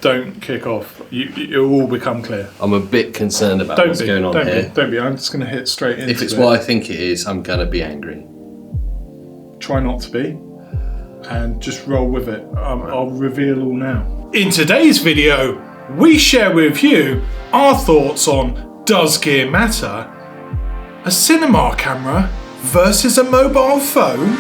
Don't kick off. It'll all become clear. I'm a bit concerned about what's going on here. Don't be. I'm just going to hit straight into it. If it's what I think it is, I'm going to be angry. Try not to be. And just roll with it. I'll reveal all now. In today's video, we share with you our thoughts on does gear matter? A cinema camera versus a mobile phone?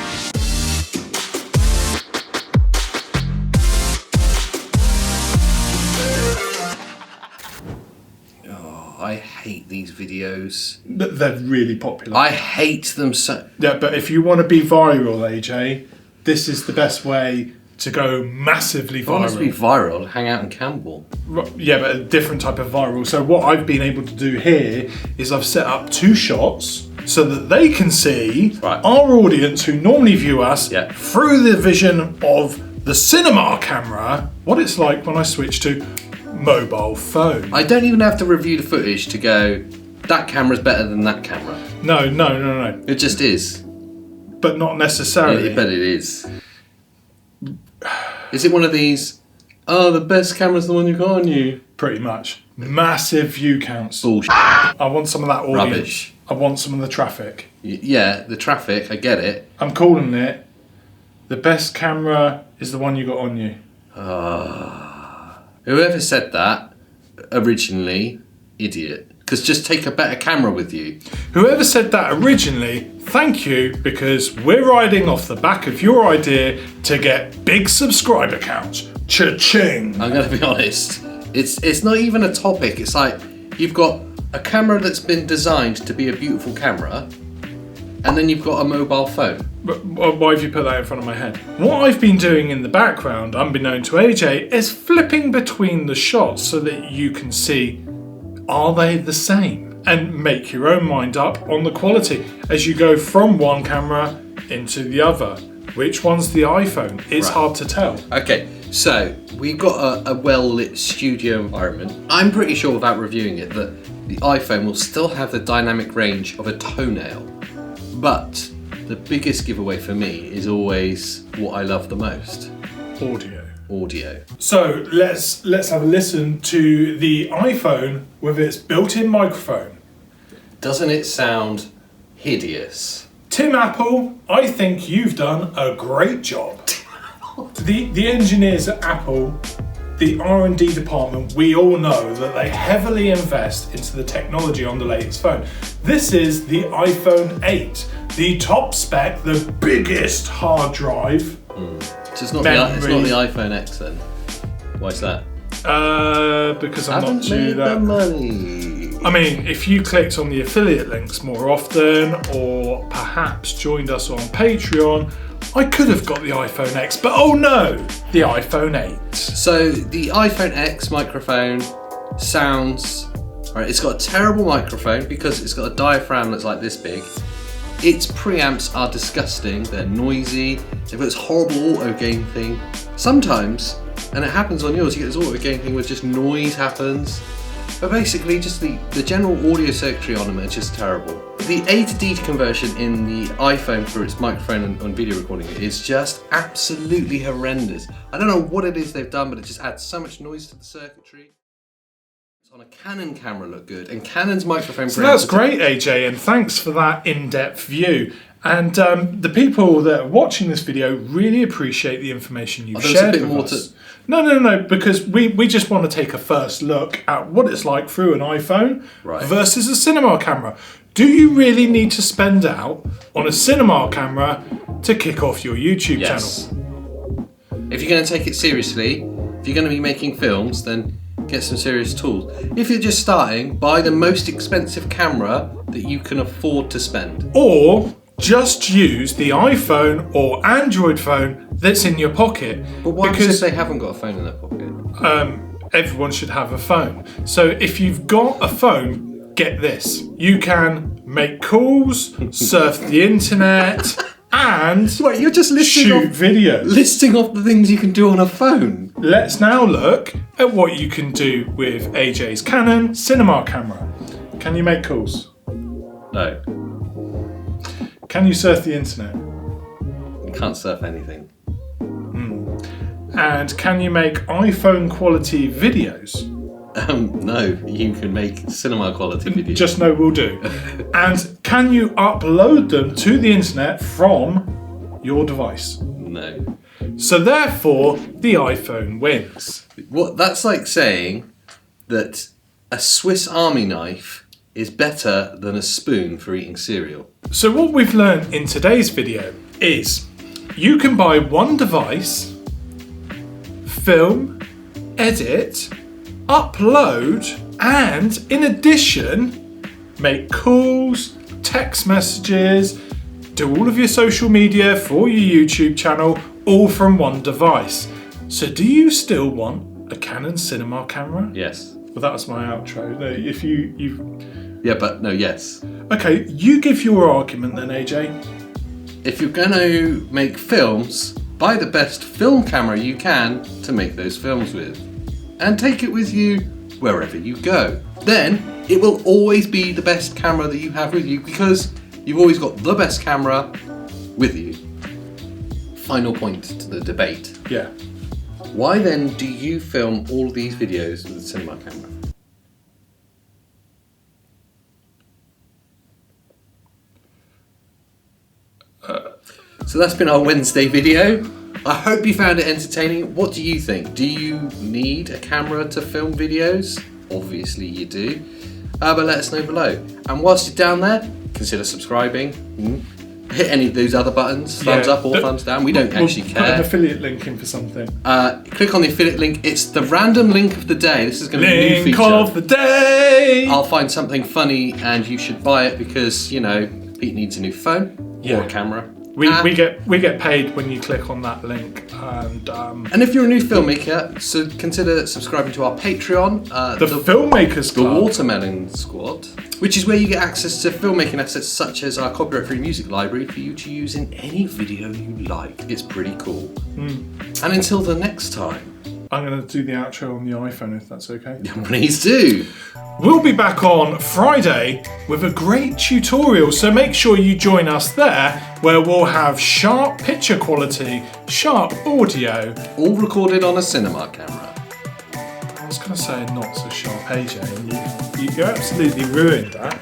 I hate these videos. They're really popular. I hate them so... Yeah, but if you want to be viral, AJ, this is the best way to go massively viral. If I want to be viral, hang out in Campbell. Yeah, but a different type of viral. So what I've been able to do here is I've set up 2 shots so that they can see our audience who normally view us through the vision of the cinema camera, what it's like when I switch to mobile phone. I don't even have to review the footage to go, that camera's better than that camera. No. It just is. But not necessarily. But it is. Is it one of these, the best camera's the one you got on you? Pretty much. Massive view counts. Bullshit. I want some of that audience. Rubbish. I want some of the traffic. Yeah, the traffic, I get it. I'm calling it, the best camera is the one you got on you. Whoever said that, originally, idiot. Because just take a better camera with you. Whoever said that originally, thank you, because we're riding off the back of your idea to get big subscriber counts. Cha-ching! I'm going to be honest. It's not even a topic. It's like, you've got a camera that's been designed to be a beautiful camera, and then you've got a mobile phone. But why have you put that in front of my head? What I've been doing in the background, unbeknown to AJ, is flipping between the shots so that you can see, are they the same? And make your own mind up on the quality as you go from one camera into the other. Which one's the iPhone? It's hard to tell. Okay, so we've got a well-lit studio environment. I'm pretty sure without reviewing it that the iPhone will still have the dynamic range of a toenail. But the biggest giveaway for me is always what I love the most. Audio. So let's have a listen to the iPhone with its built-in microphone. Doesn't it sound hideous? Tim Apple, I think you've done a great job. The engineers at Apple, the R&D department, we all know that they heavily invest into the technology on the latest phone. This is the iPhone 8, the top spec, the biggest hard drive. So it's not the iPhone X then? Why is that? Because I'm not too that. The money. I mean, if you clicked on the affiliate links more often, or perhaps joined us on Patreon, I could have got the iPhone X, but oh no, the iPhone 8. So the iPhone X microphone sounds, it's got a terrible microphone because it's got a diaphragm that's like this big. Its preamps are disgusting, they're noisy, they've got this horrible auto gain thing. Sometimes, and it happens on yours, you get this auto gain thing where just noise happens. But basically just the general audio circuitry on them is just terrible. The A to D conversion in the iPhone for its microphone and video recording is just absolutely horrendous. I don't know what it is they've done, but it just adds so much noise to the circuitry. On a Canon camera look good, and Canon's microphone. So that's great, AJ, and thanks for that in-depth view. And the people that are watching this video really appreciate the information you've shared with us. No, because we just want to take a first look at what it's like through an iPhone versus a cinema camera. Do you really need to spend out on a cinema camera to kick off your YouTube channel? If you're going to take it seriously, if you're going to be making films, then get some serious tools. If you're just starting, buy the most expensive camera that you can afford to spend. Or just use the iPhone or Android phone that's in your pocket. But what happens if they haven't got a phone in their pocket? Everyone should have a phone. So if you've got a phone, get this. You can make calls, surf the internet, and you're just shoot videos. Listing off the things you can do on a phone. Let's now look at what you can do with AJ's Canon cinema camera. Can you make calls? No. Can you surf the internet? You can't surf anything. And can you make iPhone quality videos? No, you can make cinema quality videos. Just no will do. And can you upload them to the internet from your device? No. So therefore, the iPhone wins. What that's like saying that a Swiss Army knife is better than a spoon for eating cereal. So what we've learned in today's video is you can buy one device, film, edit, upload, and in addition, make calls, text messages, do all of your social media for your YouTube channel, all from one device. So do you still want a Canon cinema camera? Yes. Well, that was my outro. No, if you... Yeah, but no, yes. Okay, you give your argument then, AJ. If you're going to make films, buy the best film camera you can to make those films with. And take it with you wherever you go. Then it will always be the best camera that you have with you because you've always got the best camera with you. Final point to the debate. Yeah. Why then do you film all these videos with a cinema camera? So that's been our Wednesday video. I hope you found it entertaining. What do you think? Do you need a camera to film videos? Obviously you do. But let us know below. And whilst you're down there, consider subscribing. Hit any of those other buttons, thumbs up or thumbs down. We don't actually care. Put an affiliate link in for something. Click on the affiliate link. It's the random link of the day. This is going to be a new feature. Link of the day! I'll find something funny and you should buy it because, you know, Pete needs a new phone or a camera. We get paid when you click on that link, and if you're a new filmmaker, so consider subscribing to our Patreon, the Filmmakers Club, the Watermelon Squad, which is where you get access to filmmaking assets such as our copyright-free music library for you to use in any video you like. It's pretty cool. And until the next time, I'm going to do the outro on the iPhone if that's okay. Please do. We'll be back on Friday with a great tutorial, so make sure you join us there where we'll have sharp picture quality, sharp audio. All recorded on a cinema camera. I was going to say not so sharp, AJ, and you absolutely ruined that.